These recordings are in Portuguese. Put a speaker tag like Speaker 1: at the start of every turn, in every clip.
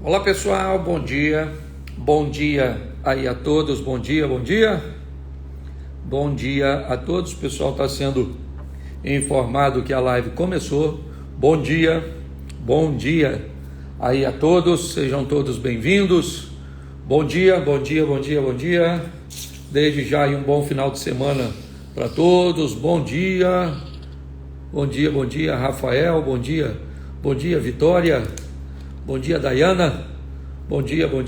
Speaker 1: Olá pessoal, bom dia aí a todos, bom dia a todos. O pessoal está sendo informado que a live começou. Bom dia aí a todos, sejam todos bem-vindos. Bom dia. Desde já aí um bom final de semana para todos. Bom dia Rafael, bom dia Vitória. Bom dia, Dayana. Bom dia. Bom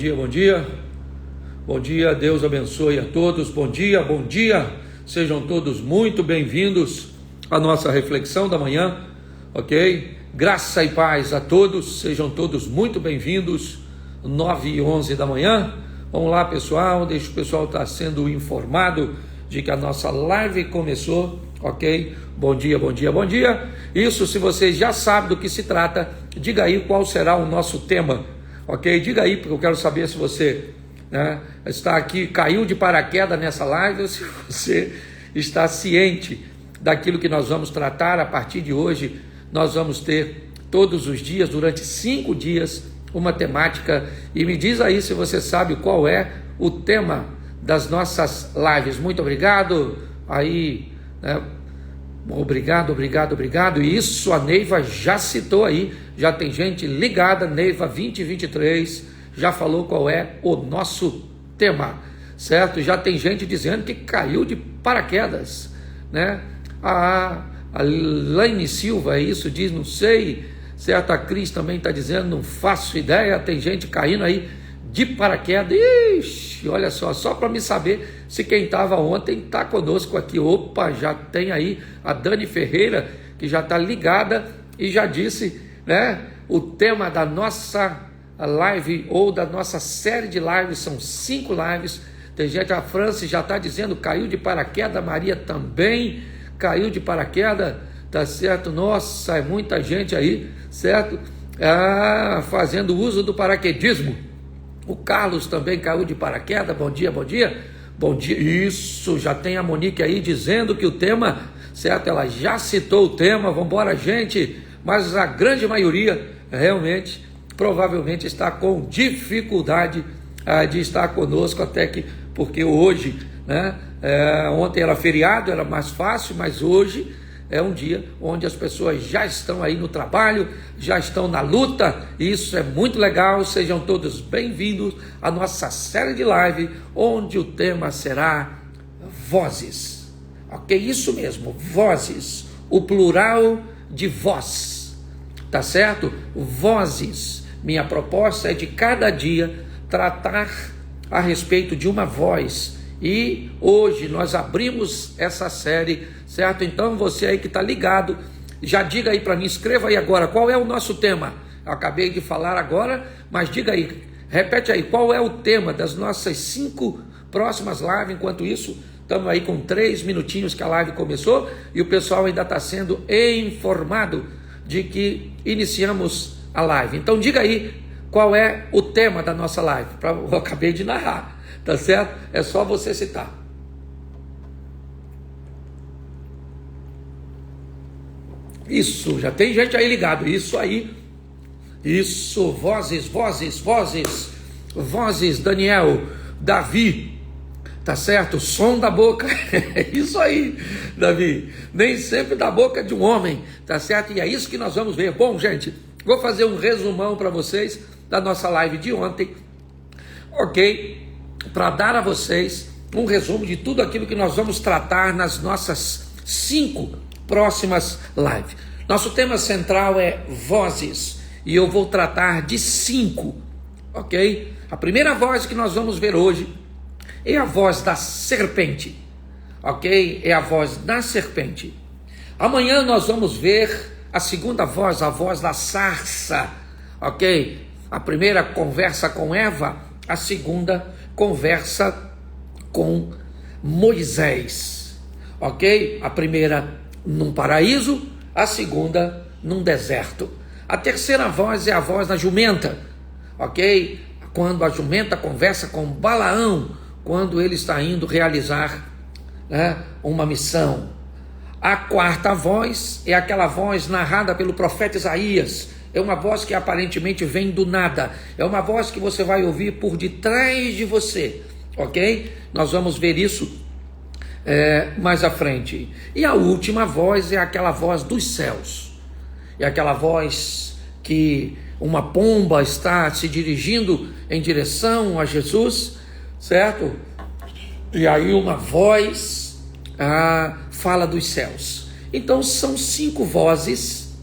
Speaker 1: dia, Deus abençoe a todos. Bom dia. Sejam todos muito bem-vindos à nossa reflexão da manhã, ok? Graça e paz a todos, sejam todos muito bem-vindos. 9h11 da manhã. Vamos lá, pessoal, deixa o pessoal estar sendo informado de que a nossa live começou, ok? Bom dia. Isso, se vocês já sabem do que se trata, diga aí qual será o nosso tema, ok? Diga aí, porque eu quero saber se você está aqui, caiu de paraquedas nessa live, ou se você está ciente daquilo que nós vamos tratar a partir de hoje. Nós vamos ter todos os dias, durante 5 dias, uma temática, e me diz aí se você sabe qual é o tema das nossas lives. Muito obrigado aí, Obrigado. E isso a Neiva já citou aí, já tem gente ligada. Neiva 2023 já falou qual é o nosso tema, certo? Já tem gente dizendo que caiu de paraquedas, né? A Laine Silva, isso diz, não sei, certo? A Cris também está dizendo, não faço ideia. Tem gente caindo aí de paraquedas. Ixi, olha só para me saber se quem estava ontem está conosco aqui. Opa, já tem aí a Dani Ferreira, que já está ligada e já disse, o tema da nossa live, ou da nossa série de lives, são 5 lives. Tem gente, a Franci já está dizendo, caiu de paraquedas. A Maria também caiu de paraquedas, tá certo? Nossa, é muita gente aí, certo? Fazendo uso do paraquedismo. O Carlos também caiu de paraquedas. Bom dia. Isso, já tem a Monique aí dizendo que o tema, certo? Ela já citou o tema. Vamos embora, gente. Mas a grande maioria realmente, provavelmente está com dificuldade de estar conosco, até que, porque hoje, ontem era feriado, era mais fácil, mas hoje é um dia onde as pessoas já estão aí no trabalho, já estão na luta, e isso é muito legal. Sejam todos bem-vindos à nossa série de live, onde o tema será vozes, ok? Isso mesmo, vozes, o plural de voz, tá certo? Vozes. Minha proposta é de cada dia tratar a respeito de uma voz, e hoje nós abrimos essa série, certo? Então você aí que está ligado, já diga aí para mim, escreva aí agora, qual é o nosso tema? Eu acabei de falar agora, mas diga aí, repete aí, qual é o tema das nossas 5 próximas lives. Enquanto isso, estamos aí com 3 minutinhos que a live começou, e o pessoal ainda está sendo informado de que iniciamos a live. Então diga aí, qual é o tema da nossa live? Eu acabei de narrar, tá certo? É só você citar. Isso, já tem gente aí ligado. Isso aí. Isso, vozes, Daniel, Davi, tá certo? Som da boca. Isso aí, Davi. Nem sempre da boca de um homem, tá certo? E é isso que nós vamos ver. Bom, gente, vou fazer um resumão para vocês da nossa live de ontem, ok? Para dar a vocês um resumo de tudo aquilo que nós vamos tratar nas nossas 5 próximas lives. Nosso tema central é vozes, e eu vou tratar de 5, ok? A primeira voz que nós vamos ver hoje é a voz da serpente, ok? É a voz da serpente. Amanhã nós vamos ver a segunda voz, a voz da sarça, ok? A primeira conversa com Eva, a segunda conversa com Moisés, ok? A primeira num paraíso, a segunda num deserto. A terceira voz é a voz da jumenta, ok? Quando a jumenta conversa com Balaão, quando ele está indo realizar uma missão. A quarta voz é aquela voz narrada pelo profeta Isaías, é uma voz que aparentemente vem do nada, é uma voz que você vai ouvir por detrás de você, ok? Nós vamos ver isso mais à frente. E a última voz é aquela voz dos céus, é aquela voz que uma pomba está se dirigindo em direção a Jesus, certo? E aí uma voz fala dos céus. Então são 5 vozes,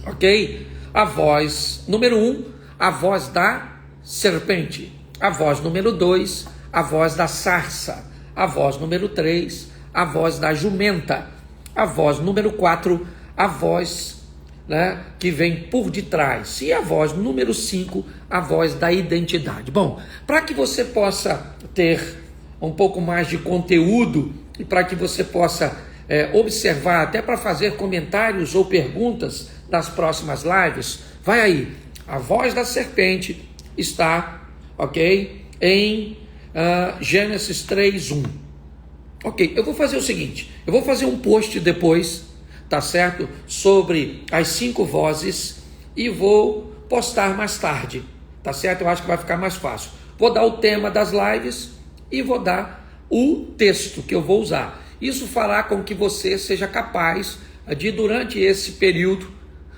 Speaker 1: ok? A voz número 1, a voz da serpente. A voz número 2, a voz da sarça. A voz número 3, a voz da jumenta. A voz número 4, a voz que vem por detrás. E a voz número 5, a voz da identidade. Bom, para que você possa ter um pouco mais de conteúdo e para que você possa observar, até para fazer comentários ou perguntas nas próximas lives, vai aí. A voz da serpente está, ok, em Gênesis 3:1. Ok, eu vou fazer o seguinte, eu vou fazer um post depois, tá certo? Sobre as 5 vozes e vou postar mais tarde, tá certo? Eu acho que vai ficar mais fácil. Vou dar o tema das lives e vou dar o texto que eu vou usar. Isso fará com que você seja capaz de, durante esse período,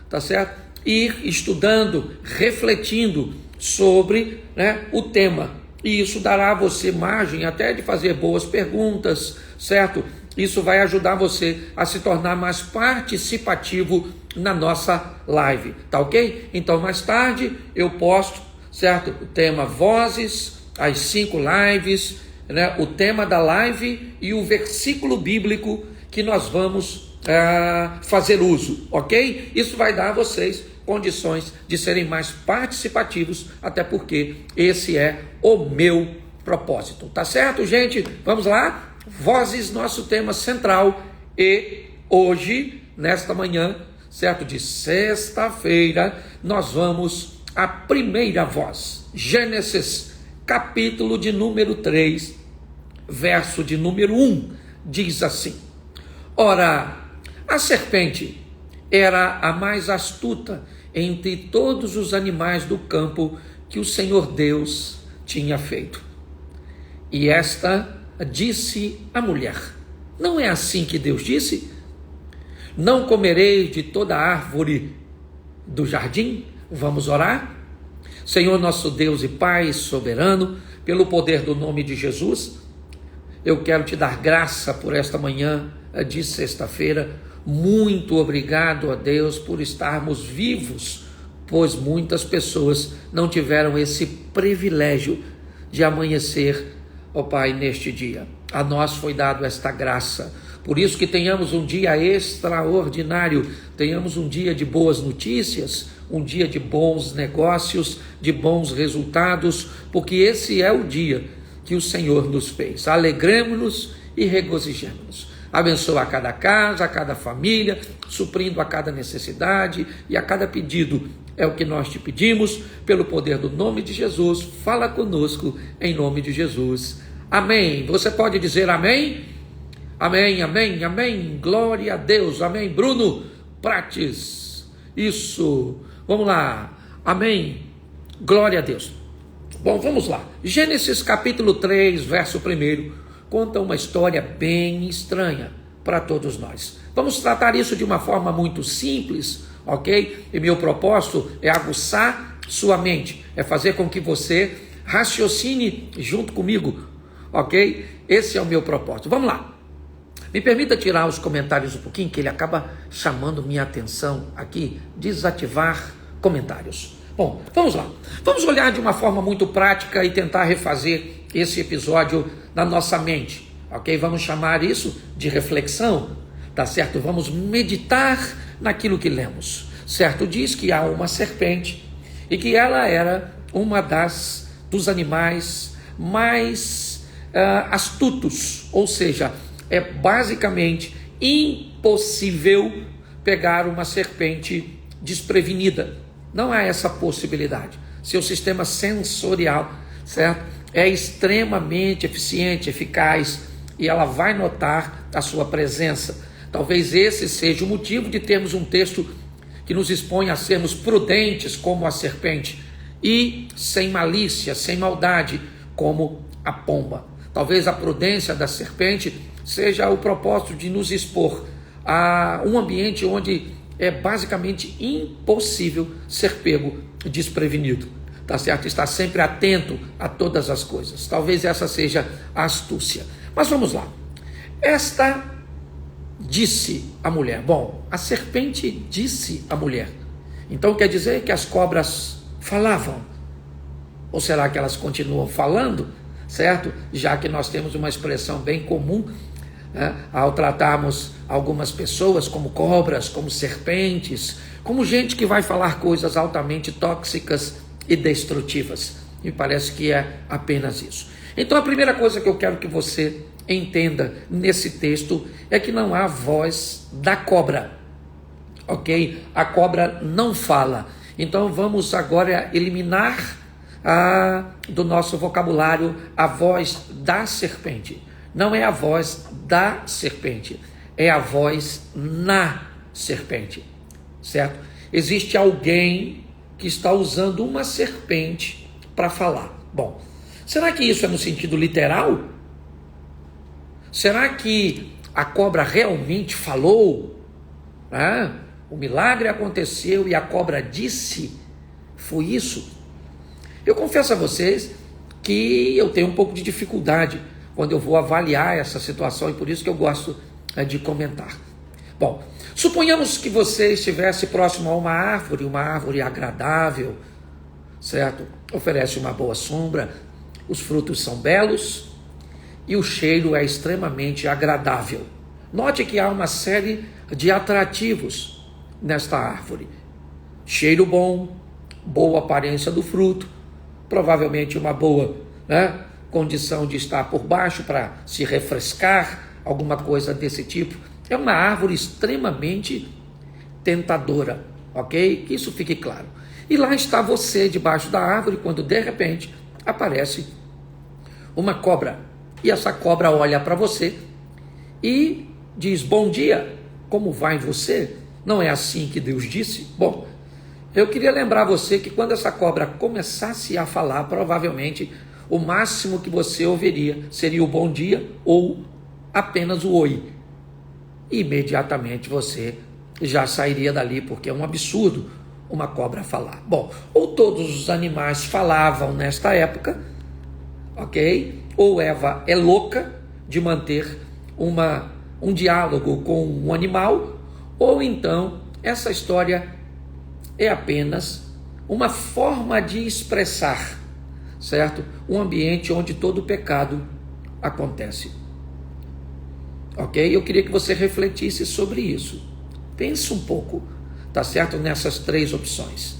Speaker 1: tá certo? Ir estudando, refletindo sobre o tema. E isso dará a você margem até de fazer boas perguntas, certo? Isso vai ajudar você a se tornar mais participativo na nossa live, tá ok? Então mais tarde eu posto, certo? O tema vozes, as 5 lives, o tema da live e o versículo bíblico que nós vamos fazer uso, ok? Isso vai dar a vocês condições de serem mais participativos, até porque esse é o meu propósito, tá certo, gente? Vamos lá? Vozes, nosso tema central, e hoje, nesta manhã, certo, de sexta-feira, nós vamos à primeira voz, Gênesis, capítulo de número 3, verso de número 1, diz assim: Ora, a serpente era a mais astuta entre todos os animais do campo que o Senhor Deus tinha feito. E esta disse à mulher: Não é assim que Deus disse? Não comereis de toda árvore do jardim? Vamos orar? Senhor nosso Deus e Pai soberano, pelo poder do nome de Jesus, eu quero te dar graça por esta manhã de sexta-feira. Muito obrigado a Deus por estarmos vivos, pois muitas pessoas não tiveram esse privilégio de amanhecer, ó Pai, neste dia. A nós foi dado esta graça, por isso que tenhamos um dia extraordinário, tenhamos um dia de boas notícias, um dia de bons negócios, de bons resultados, porque esse é o dia que o Senhor nos fez. Alegremos-nos e regozijemos-nos. Abençoa a cada casa, a cada família, suprindo a cada necessidade e a cada pedido. É o que nós te pedimos, pelo poder do nome de Jesus. Fala conosco, em nome de Jesus. Amém. Você pode dizer amém? Amém, amém, amém. Glória a Deus. Amém. Bruno Prates. Isso. Vamos lá. Amém. Glória a Deus. Bom, vamos lá. Gênesis capítulo 3, verso 1. Conta uma história bem estranha para todos nós. Vamos tratar isso de uma forma muito simples, ok? E meu propósito é aguçar sua mente, é fazer com que você raciocine junto comigo, ok? Esse é o meu propósito. Vamos lá. Me permita tirar os comentários um pouquinho, que ele acaba chamando minha atenção aqui. Desativar comentários. Bom, vamos lá. Vamos olhar de uma forma muito prática e tentar refazer esse episódio na nossa mente, ok? Vamos chamar isso de reflexão, tá certo? Vamos meditar naquilo que lemos, certo? Diz que há uma serpente e que ela era uma dos animais mais astutos, ou seja, é basicamente impossível pegar uma serpente desprevenida. Não há essa possibilidade. Seu sistema sensorial, certo, é extremamente eficiente, eficaz, e ela vai notar a sua presença. Talvez esse seja o motivo de termos um texto que nos expõe a sermos prudentes como a serpente e sem malícia, sem maldade, como a pomba. Talvez a prudência da serpente seja o propósito de nos expor a um ambiente onde é basicamente impossível ser pego desprevenido. Tá certo? Está sempre atento a todas as coisas. Talvez essa seja a astúcia. Mas vamos lá. Esta disse a mulher. Bom, a serpente disse à mulher. Então quer dizer que as cobras falavam? Ou será que elas continuam falando? Certo? Já que nós temos uma expressão bem comum, né, ao tratarmos algumas pessoas como cobras, como serpentes, como gente que vai falar coisas altamente tóxicas e destrutivas. Me parece que é apenas isso. Então a primeira coisa que eu quero que você entenda nesse texto é que não há voz da cobra, ok? A cobra não fala. Então vamos agora eliminar do nosso vocabulário a voz da serpente. Não é a voz da serpente, é a voz na serpente, certo? Existe alguém que está usando uma serpente para falar. Bom, será que isso é no sentido literal? Será que a cobra realmente falou? O milagre aconteceu e a cobra disse? Foi isso? Eu confesso a vocês que eu tenho um pouco de dificuldade quando eu vou avaliar essa situação e por isso que eu gosto de comentar. Bom, suponhamos que você estivesse próximo a uma árvore agradável, certo? Oferece uma boa sombra, os frutos são belos e o cheiro é extremamente agradável. Note que há uma série de atrativos nesta árvore. Cheiro bom, boa aparência do fruto, provavelmente uma boa, condição de estar por baixo para se refrescar, alguma coisa desse tipo. É uma árvore extremamente tentadora, ok? Que isso fique claro. E lá está você debaixo da árvore quando de repente aparece uma cobra. E essa cobra olha para você e diz: bom dia, como vai você? Não é assim que Deus disse? Bom, eu queria lembrar você que quando essa cobra começasse a falar, provavelmente o máximo que você ouviria seria o bom dia ou apenas o oi. E imediatamente você já sairia dali, porque é um absurdo uma cobra falar. Bom, ou todos os animais falavam nesta época, ok? Ou Eva é louca de manter um diálogo com um animal, ou então essa história é apenas uma forma de expressar, certo? Um ambiente onde todo pecado acontece. Ok? Eu queria que você refletisse sobre isso. Pense um pouco, tá certo? Nessas três opções.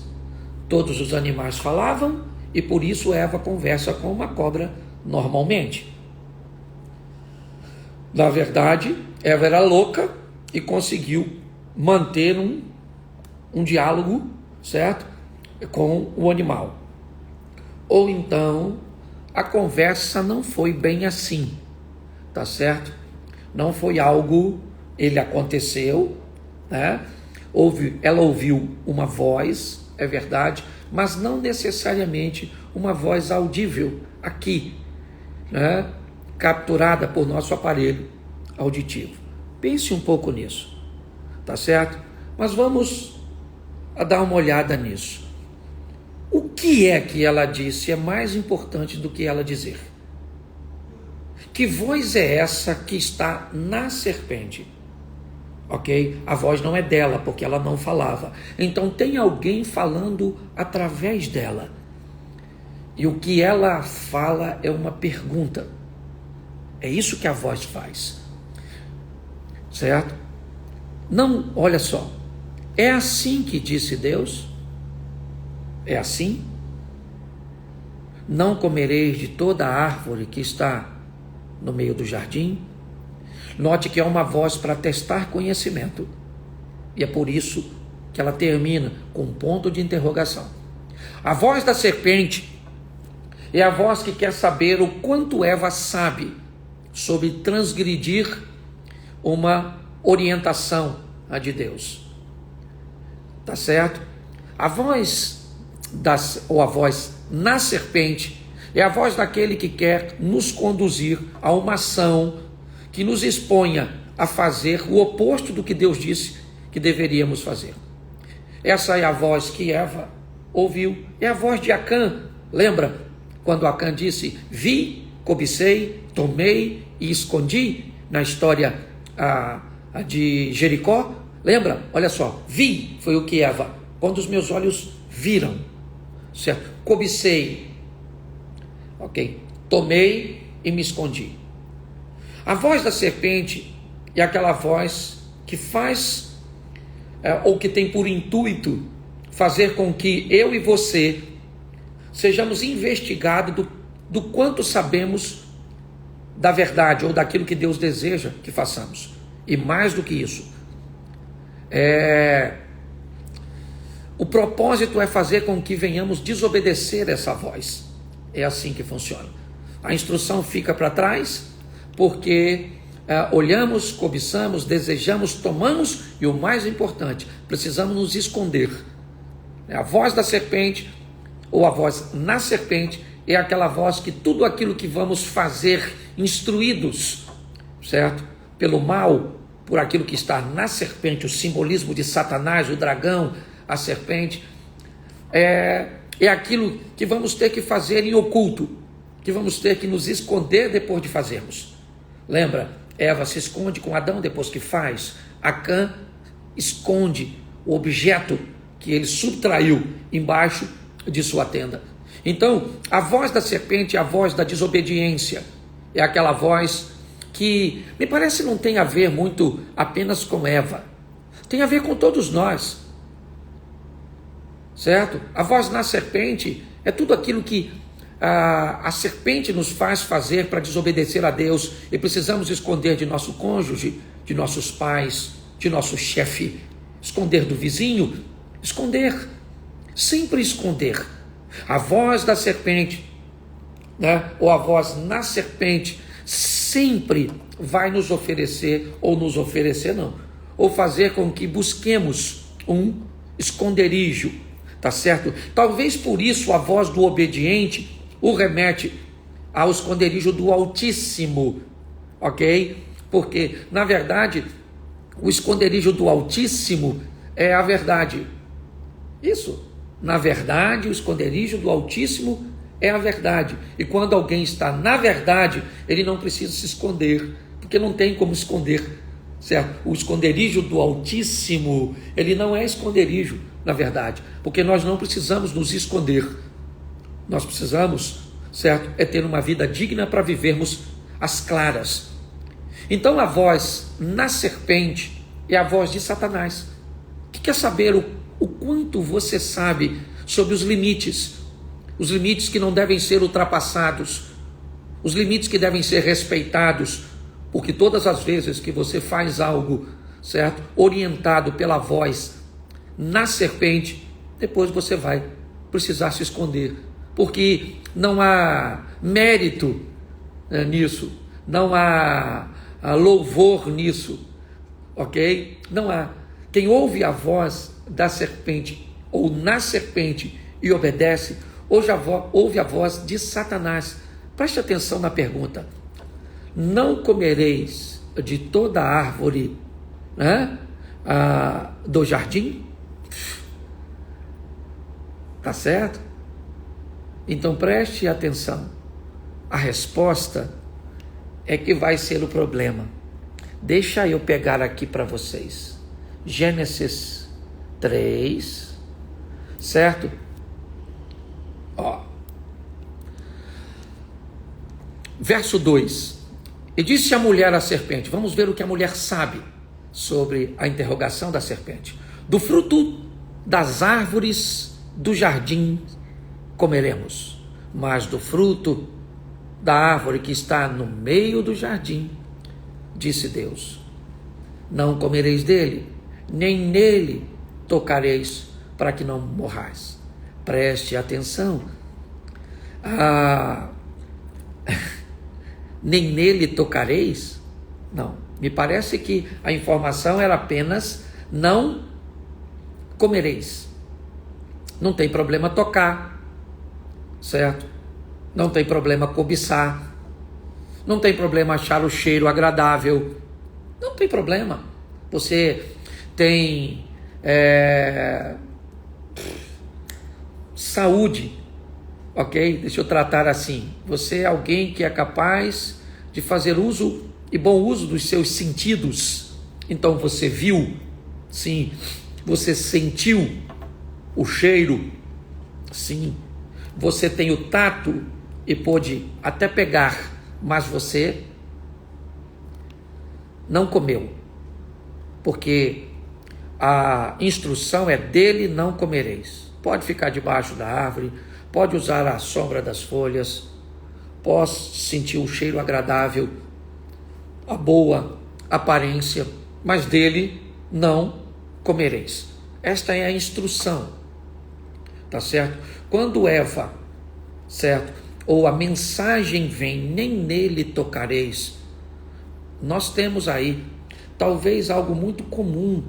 Speaker 1: Todos os animais falavam e por isso Eva conversa com uma cobra normalmente. Na verdade, Eva era louca e conseguiu manter um diálogo, certo? Com o animal. Ou então, a conversa não foi bem assim, tá certo? Não foi algo, ele aconteceu, ela ouviu uma voz, é verdade, mas não necessariamente uma voz audível aqui, capturada por nosso aparelho auditivo. Pense um pouco nisso, tá certo? Mas vamos dar uma olhada nisso. O que é que ela disse é mais importante do que ela dizer. Que voz é essa que está na serpente? Ok? A voz não é dela, porque ela não falava. Então tem alguém falando através dela. E o que ela fala é uma pergunta. É isso que a voz faz. Certo? Não, olha só. É assim que disse Deus? É assim? Não comereis de toda a árvore que está no meio do jardim? Note que é uma voz para testar conhecimento. E é por isso que ela termina com um ponto de interrogação. A voz da serpente é a voz que quer saber o quanto Eva sabe sobre transgredir uma orientação de Deus. tá certo? A voz ou a voz na serpente é a voz daquele que quer nos conduzir a uma ação que nos exponha a fazer o oposto do que Deus disse que deveríamos fazer. Essa é a voz que Eva ouviu, é a voz de Acã. Lembra quando Acã disse: vi, cobicei, tomei e escondi, na história de Jericó? Lembra? Olha só, vi foi o que Eva, quando os meus olhos viram, certo? Cobicei, ok? Tomei e me escondi. A voz da serpente é aquela voz que faz, ou que tem por intuito, fazer com que eu e você sejamos investigados do quanto sabemos da verdade, ou daquilo que Deus deseja que façamos. E mais do que isso, o propósito é fazer com que venhamos desobedecer essa voz. É assim que funciona. A instrução fica para trás, porque olhamos, cobiçamos, desejamos, tomamos, e o mais importante, precisamos nos esconder. A voz da serpente, ou a voz na serpente, é aquela voz que tudo aquilo que vamos fazer, instruídos, certo? Pelo mal, por aquilo que está na serpente, o simbolismo de Satanás, o dragão, a serpente, é aquilo que vamos ter que fazer em oculto, que vamos ter que nos esconder depois de fazermos. Lembra? Eva se esconde com Adão depois que faz. Acã esconde o objeto que ele subtraiu embaixo de sua tenda. Então, a voz da serpente é a voz da desobediência. É aquela voz que me parece não tem a ver muito apenas com Eva. Tem a ver com todos nós. Certo? A voz na serpente é tudo aquilo que a serpente nos faz fazer para desobedecer a Deus, e precisamos esconder de nosso cônjuge, de nossos pais, de nosso chefe, esconder do vizinho, esconder, sempre esconder. A voz da serpente, né, ou a voz na serpente, sempre vai nos oferecer, ou fazer com que busquemos um esconderijo, tá certo? Talvez por isso a voz do obediente o remete ao esconderijo do Altíssimo, ok? Porque, na verdade, o esconderijo do Altíssimo é a verdade. Isso, na verdade, o esconderijo do Altíssimo é a verdade. E quando alguém está na verdade, ele não precisa se esconder, porque não tem como esconder, certo? O esconderijo do Altíssimo, ele não é esconderijo, na verdade, porque nós não precisamos nos esconder. Nós precisamos, certo, é ter uma vida digna para vivermos as claras. Então a voz na serpente é a voz de Satanás, que quer saber o quanto você sabe sobre os limites que não devem ser ultrapassados, os limites que devem ser respeitados, porque todas as vezes que você faz algo, certo, orientado pela voz na serpente, depois você vai precisar se esconder, porque não há mérito nisso, não há louvor nisso, ok? Não há. Quem ouve a voz da serpente ou na serpente e obedece, ouve a voz de Satanás. Preste atenção na pergunta: não comereis de toda árvore, né, do jardim? Tá certo? Então preste atenção. A resposta é que vai ser o problema. Deixa eu pegar aqui para vocês. Gênesis 3, certo? Verso 2. E disse a mulher à serpente, vamos ver o que a mulher sabe sobre a interrogação da serpente. Do fruto das árvores do jardim comeremos, mas do fruto da árvore que está no meio do jardim, disse Deus, não comereis dele, nem nele tocareis, para que não morrais. Preste atenção. Nem nele tocareis? Não, me parece que a informação era apenas não comereis. Não tem problema tocar, certo? Não tem problema cobiçar. Não tem problema achar o cheiro agradável. Não tem problema. Você tem saúde, ok? Deixa eu tratar assim. Você é alguém que é capaz de fazer uso e bom uso dos seus sentidos. Então você viu, sim. Você sentiu o cheiro, sim. Você tem o tato e pôde até pegar, mas você não comeu, porque a instrução é dele: não comereis. Pode ficar debaixo da árvore, pode usar a sombra das folhas, pode sentir o cheiro agradável, a boa aparência, mas dele não comereis. Esta é a instrução, tá certo? Quando Eva, certo, ou a mensagem vem: nem nele tocareis, nós temos aí talvez algo muito comum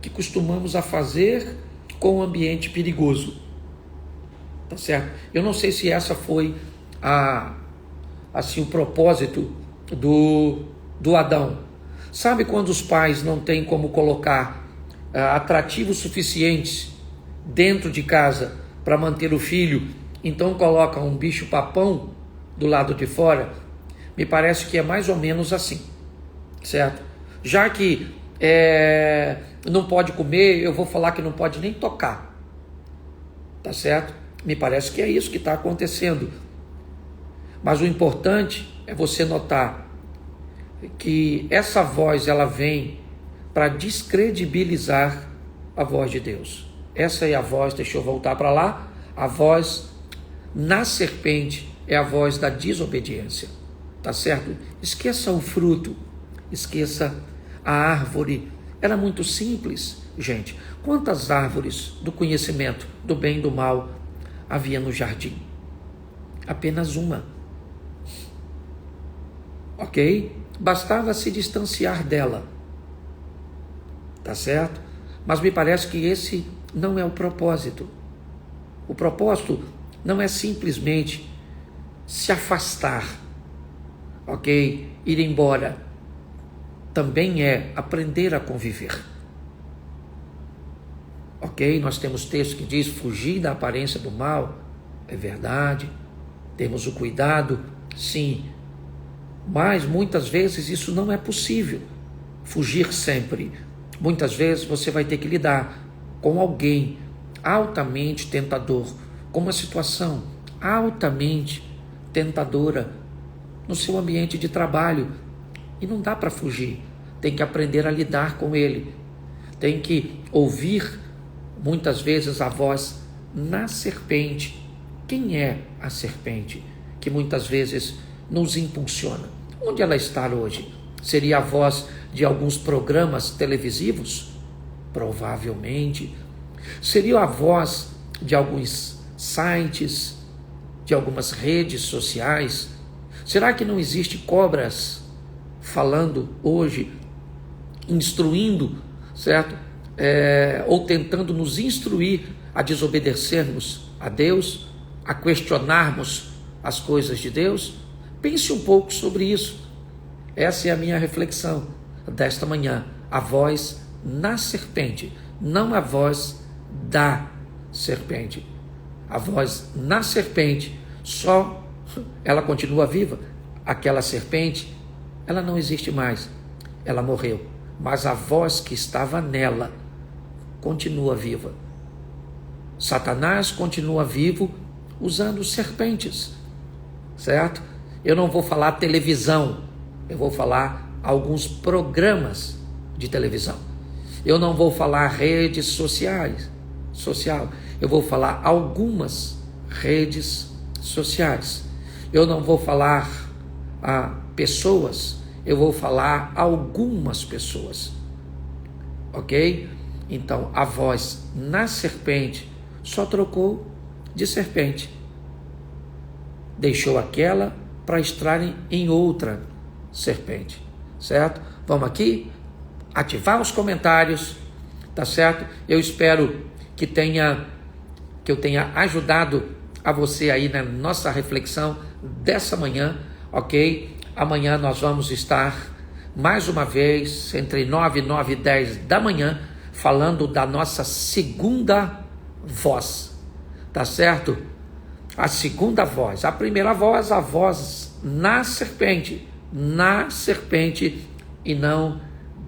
Speaker 1: que costumamos a fazer com o ambiente perigoso, tá certo? Eu não sei se essa foi o propósito do Adão. Sabe quando os pais não têm como colocar atrativos suficientes dentro de casa para manter o filho, então colocam um bicho-papão do lado de fora? Me parece que é mais ou menos assim, certo? Já que não pode comer, eu vou falar que não pode nem tocar, tá certo? Me parece que é isso que está acontecendo. Mas o importante é você notar que essa voz, ela vem para descredibilizar a voz de Deus. Essa é a voz, deixa eu voltar para lá, a voz na serpente é a voz da desobediência, tá certo? Esqueça o fruto, esqueça a árvore. Era muito simples, gente. Quantas árvores do conhecimento do bem e do mal havia no jardim? Apenas uma, ok? Bastava se distanciar dela, tá certo? Mas me parece que esse não é o propósito. O propósito não é simplesmente se afastar, ok? Ir embora. Também é aprender a conviver, ok? Nós temos texto que diz: fugir da aparência do mal. É verdade, temos o cuidado, sim, mas muitas vezes isso não é possível, fugir sempre. Muitas vezes você vai ter que lidar com alguém altamente tentador, com uma situação altamente tentadora no seu ambiente de trabalho, e não dá para fugir. Tem que aprender a lidar com ele, tem que ouvir muitas vezes a voz na serpente. Quem é a serpente que muitas vezes nos impulsiona? Onde ela está hoje? Seria a voz de alguns programas televisivos? Provavelmente. Seria a voz de alguns sites, de algumas redes sociais? Será que não existe cobras falando hoje, instruindo, certo? Ou tentando nos instruir a desobedecermos a Deus, a questionarmos as coisas de Deus? Pense um pouco sobre isso. Essa é a minha reflexão desta manhã. A voz na serpente, não a voz da serpente. A voz na serpente, só ela continua viva. Aquela serpente, ela não existe mais, ela morreu. Mas a voz que estava nela continua viva. Satanás continua vivo usando serpentes, certo? Eu não vou falar televisão, eu vou falar alguns programas de televisão. Eu não vou falar redes sociais, eu vou falar algumas redes sociais. Eu não vou falar a pessoas, eu vou falar algumas pessoas, ok? Então, a voz na serpente só trocou de serpente. Deixou aquela para estarem em outra serpente, certo? Vamos aqui ativar os comentários, tá certo? Eu espero que eu tenha ajudado a você aí na nossa reflexão dessa manhã, ok? Amanhã nós vamos estar mais uma vez entre 9 e 10 da manhã falando da nossa segunda voz, tá certo? A segunda voz, a primeira voz, a voz na serpente e não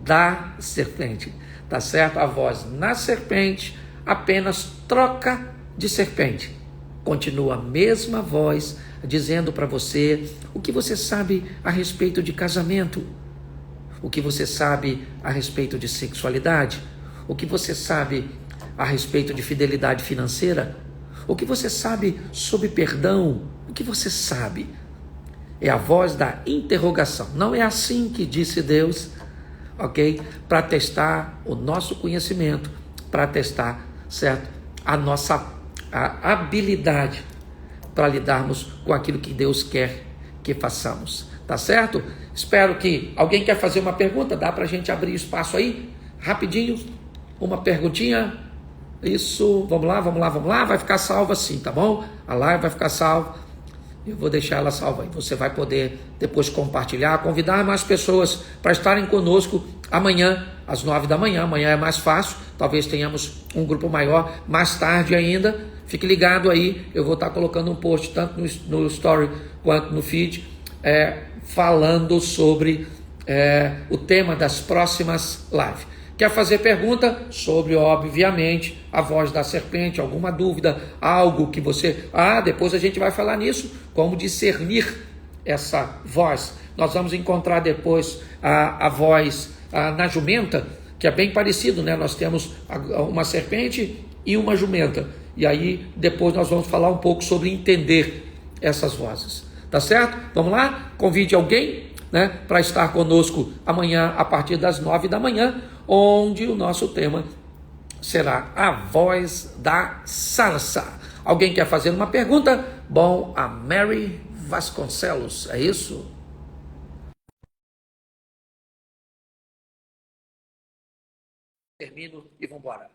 Speaker 1: da serpente, tá certo? A voz na serpente, apenas troca de serpente. Continua a mesma voz dizendo para você o que você sabe a respeito de casamento, o que você sabe a respeito de sexualidade, o que você sabe a respeito de fidelidade financeira, o que você sabe sobre perdão, o que você sabe. É a voz da interrogação. Não é assim que disse Deus, ok? Para testar o nosso conhecimento, para testar, certo? A nossa habilidade para lidarmos com aquilo que Deus quer que façamos, tá certo? Espero que alguém quer fazer uma pergunta, dá para a gente abrir espaço aí, rapidinho, uma perguntinha. Isso, vamos lá, vai ficar salva sim, tá bom? A live vai ficar salva, eu vou deixar ela salva aí, você vai poder depois compartilhar, convidar mais pessoas para estarem conosco amanhã, às 9 da manhã, amanhã é mais fácil, talvez tenhamos um grupo maior, mais tarde ainda, fique ligado aí, eu vou estar colocando um post tanto no story quanto no feed, falando sobre o tema das próximas lives. Quer fazer pergunta sobre, obviamente, a voz da serpente, alguma dúvida, algo que você... depois a gente vai falar nisso, como discernir essa voz. Nós vamos encontrar depois a voz na jumenta, que é bem parecido, né? Nós temos uma serpente e uma jumenta. E aí, depois nós vamos falar um pouco sobre entender essas vozes. Tá certo? Vamos lá? Convide alguém, né, para estar conosco amanhã a partir das 9 da manhã, onde o nosso tema será a voz da sarça. Alguém quer fazer uma pergunta? Bom, a Mary Vasconcelos, é isso? Termino e vamos embora.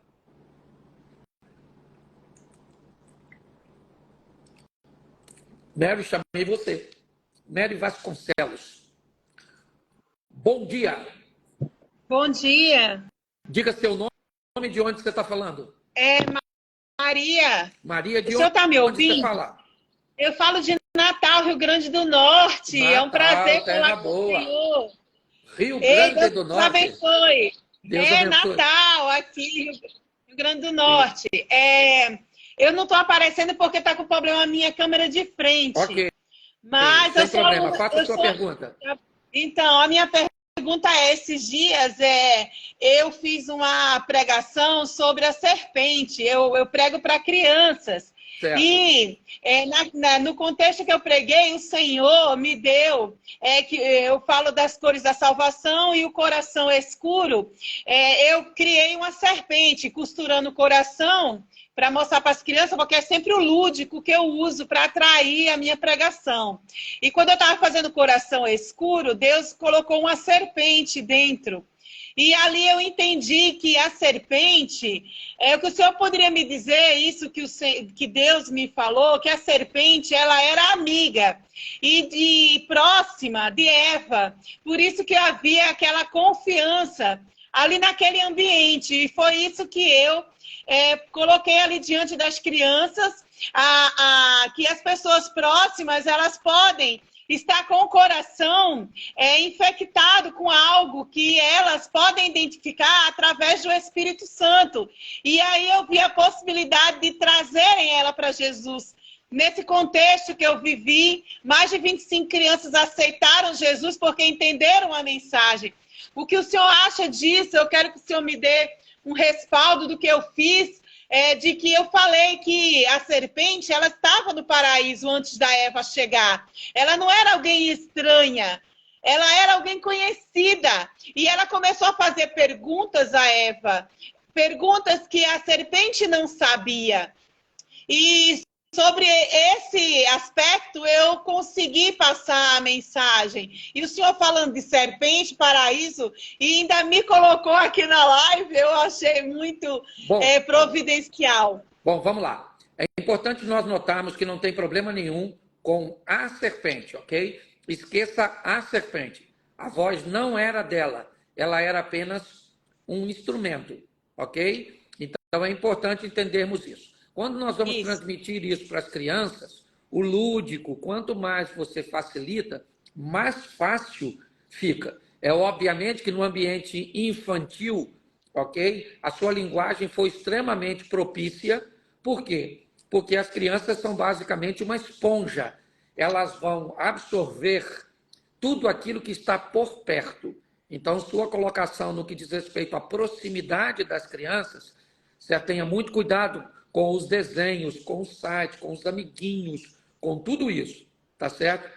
Speaker 1: Mary, chamei você. Mary Vasconcelos. Bom dia.
Speaker 2: Bom dia.
Speaker 1: Diga seu nome, de onde você está falando?
Speaker 2: É Maria.
Speaker 1: Maria, de
Speaker 2: onde? O senhor está me ouvindo?
Speaker 1: Você fala?
Speaker 2: Eu falo de Natal, Rio Grande do Norte.
Speaker 1: Natal,
Speaker 2: é um prazer falar com
Speaker 1: boa.
Speaker 2: o senhor.
Speaker 1: Rio Grande do
Speaker 2: Deus
Speaker 1: Norte.
Speaker 2: Abençoe.
Speaker 1: Deus abençoe.
Speaker 2: Natal, aqui, Rio Grande do Norte. Eu não estou aparecendo porque está com problema a minha câmera de frente.
Speaker 1: Ok.
Speaker 2: Mas
Speaker 1: sem problema, faça a sua pergunta.
Speaker 2: Então, a minha pergunta é, esses dias eu fiz uma pregação sobre a serpente, eu prego para crianças. Certo. E no contexto que eu preguei, o Senhor me deu, que eu falo das cores da salvação e o coração escuro, eu criei uma serpente costurando o coração para mostrar para as crianças, porque é sempre o lúdico que eu uso para atrair a minha pregação. E quando eu estava fazendo coração escuro, Deus colocou uma serpente dentro. E ali eu entendi que a serpente, o que o senhor poderia me dizer, isso que Deus me falou, que a serpente, ela era amiga e próxima de Eva. Por isso que havia aquela confiança ali naquele ambiente. E foi isso que eu coloquei ali diante das crianças, que as pessoas próximas, elas podem estar com o coração infectado com algo que elas podem identificar através do Espírito Santo. E aí eu vi a possibilidade de trazerem ela para Jesus. Nesse contexto que eu vivi, mais de 25 crianças aceitaram Jesus porque entenderam a mensagem. O que o senhor acha disso? Eu quero que o senhor me dê um respaldo do que eu fiz, de que eu falei que a serpente, ela estava no paraíso antes da Eva chegar. Ela não era alguém estranha, ela era alguém conhecida. E ela começou a fazer perguntas a Eva, perguntas que a serpente não sabia. E sobre esse aspecto, eu consegui passar a mensagem. E o senhor falando de serpente, paraíso, e ainda me colocou aqui na live, eu achei muito providencial.
Speaker 1: Bom, vamos lá. É importante nós notarmos que não tem problema nenhum com a serpente, ok? Esqueça a serpente. A voz não era dela, ela era apenas um instrumento, ok? Então é importante entendermos isso. Quando nós vamos transmitir isso para as crianças, o lúdico, quanto mais você facilita, mais fácil fica. É obviamente que no ambiente infantil, ok? A sua linguagem foi extremamente propícia. Por quê? Porque as crianças são basicamente uma esponja. Elas vão absorver tudo aquilo que está por perto. Então, sua colocação no que diz respeito à proximidade das crianças, você tenha muito cuidado com os desenhos, com o site, com os amiguinhos, com tudo isso, tá certo?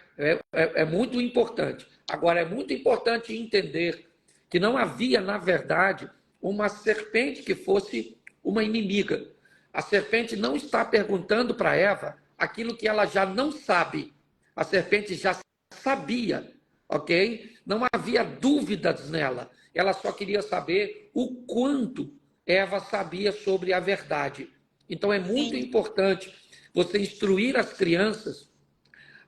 Speaker 1: É muito importante. Agora, é muito importante entender que não havia, na verdade, uma serpente que fosse uma inimiga. A serpente não está perguntando para Eva aquilo que ela já não sabe. A serpente já sabia, ok? Não havia dúvidas nela. Ela só queria saber o quanto Eva sabia sobre a verdade. Então, é muito importante você instruir as crianças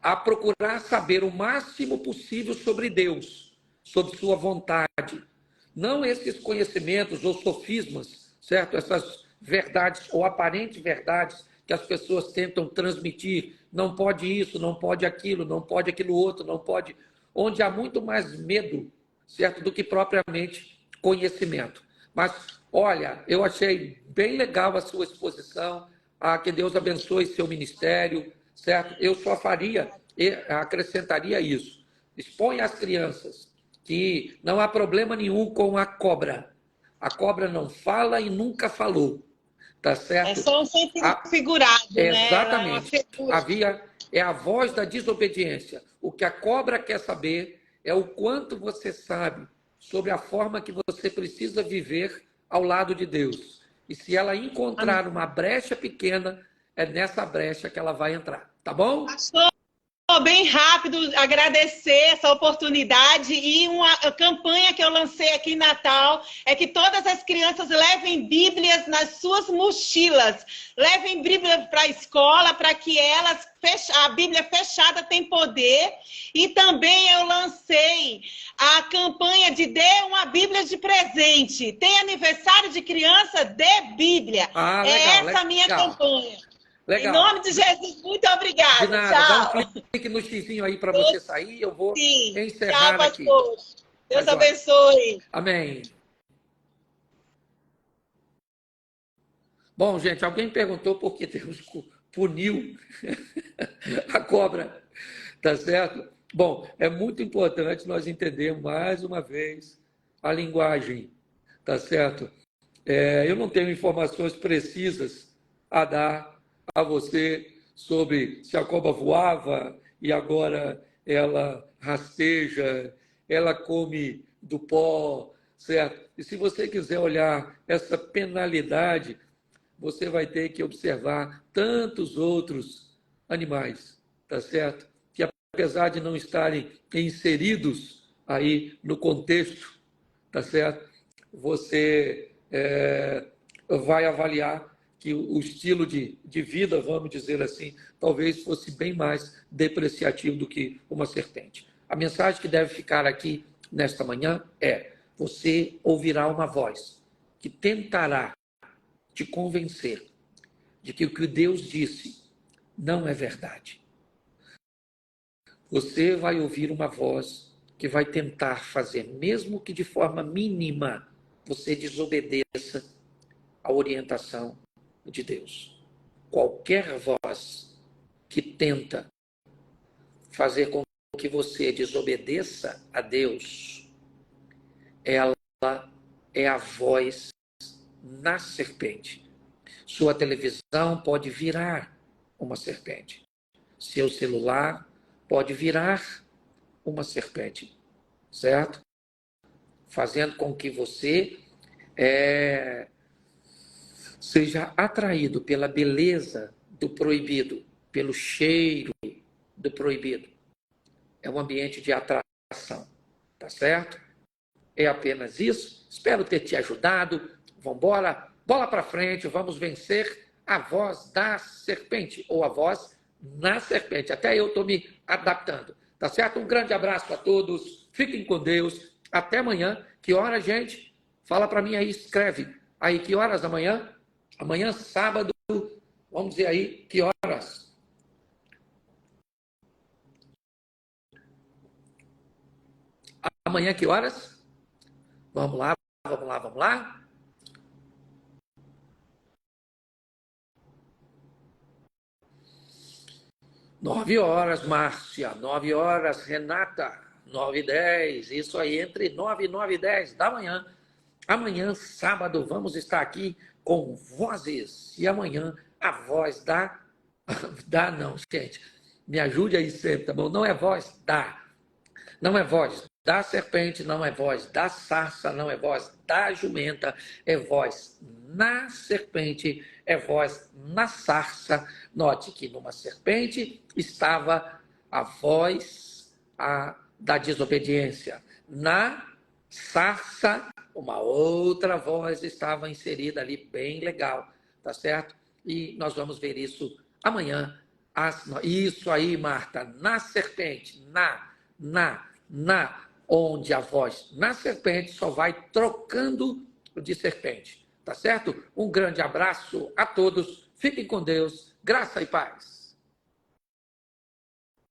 Speaker 1: a procurar saber o máximo possível sobre Deus, sobre sua vontade. Não esses conhecimentos ou sofismas, certo? Essas verdades ou aparentes verdades que as pessoas tentam transmitir. Não pode isso, não pode aquilo, não pode aquilo outro, não pode... Onde há muito mais medo, certo? Do que propriamente conhecimento. Mas, olha, eu achei bem legal a sua exposição, que Deus abençoe seu ministério, certo? Eu só faria, acrescentaria isso. Exponha às crianças que não há problema nenhum com a cobra. A cobra não fala e nunca falou, tá certo?
Speaker 2: É só um sentido figurado, né?
Speaker 1: Exatamente. É a voz da desobediência. O que a cobra quer saber é o quanto você sabe sobre a forma que você precisa viver ao lado de Deus. E se ela encontrar uma brecha pequena, é nessa brecha que ela vai entrar. Tá bom?
Speaker 2: Pastor, bem rápido, agradecer essa oportunidade e uma campanha que eu lancei aqui em Natal é que todas as crianças levem Bíblias nas suas mochilas, levem Bíblia para a escola para que elas, a Bíblia fechada tem poder, e também eu lancei a campanha de dê uma Bíblia de presente, tem aniversário de criança, dê Bíblia,
Speaker 1: legal,
Speaker 2: é essa a minha campanha.
Speaker 1: Legal.
Speaker 2: Em nome de Jesus, muito obrigada.
Speaker 1: De nada.
Speaker 2: Tchau.
Speaker 1: Dá um clique no xizinho aí para você sair. Eu vou encerrar.
Speaker 2: Tchau, pastor. Aqui. Deus abençoe.
Speaker 1: Amém. Bom, gente, alguém perguntou por que Deus puniu a cobra. Tá certo? Bom, é muito importante nós entendermos mais uma vez a linguagem. Tá certo? Eu não tenho informações precisas a dar a você sobre se a cobra voava e agora ela rasteja, ela come do pó, certo? E se você quiser olhar essa penalidade, você vai ter que observar tantos outros animais, tá certo? Que apesar de não estarem inseridos aí no contexto, tá certo? Você vai avaliar que o estilo de vida, vamos dizer assim, talvez fosse bem mais depreciativo do que uma serpente. A mensagem que deve ficar aqui nesta manhã é: você ouvirá uma voz que tentará te convencer de que o que Deus disse não é verdade. Você vai ouvir uma voz que vai tentar fazer, mesmo que de forma mínima, você desobedeça a orientação de Deus. Qualquer voz que tenta fazer com que você desobedeça a Deus, ela é a voz na serpente. Sua televisão pode virar uma serpente. Seu celular pode virar uma serpente, certo? Fazendo com que você seja atraído pela beleza do proibido, pelo cheiro do proibido. É um ambiente de atração, tá certo? É apenas isso. Espero ter te ajudado. Vamos embora, bola para frente, vamos vencer a voz da serpente, ou a voz na serpente. Até eu estou me adaptando, tá certo? Um grande abraço a todos, fiquem com Deus, até amanhã. Que hora, gente? Fala para mim aí, escreve aí, que horas da manhã? Amanhã, sábado, vamos dizer aí, que horas? Amanhã, que horas? Vamos lá, vamos lá, vamos lá. 9 horas, Márcia. 9 horas, Renata. 9h10. Isso aí, entre 9 e 9h10 da manhã. Amanhã, sábado, vamos estar aqui com vozes. E amanhã, a voz da... Dá não, gente. Me ajude aí sempre, tá bom? Não é voz da. Não é voz da serpente, não é voz da sarça, não é voz da jumenta, é voz na serpente, é voz na sarça. Note que numa serpente estava a voz da desobediência. Na sarça, uma outra voz estava inserida ali, bem legal, tá certo? E nós vamos ver isso amanhã. Isso aí, Marta, na serpente, onde a voz na serpente só vai trocando de serpente, tá certo? Um grande abraço a todos, fiquem com Deus, graça e paz.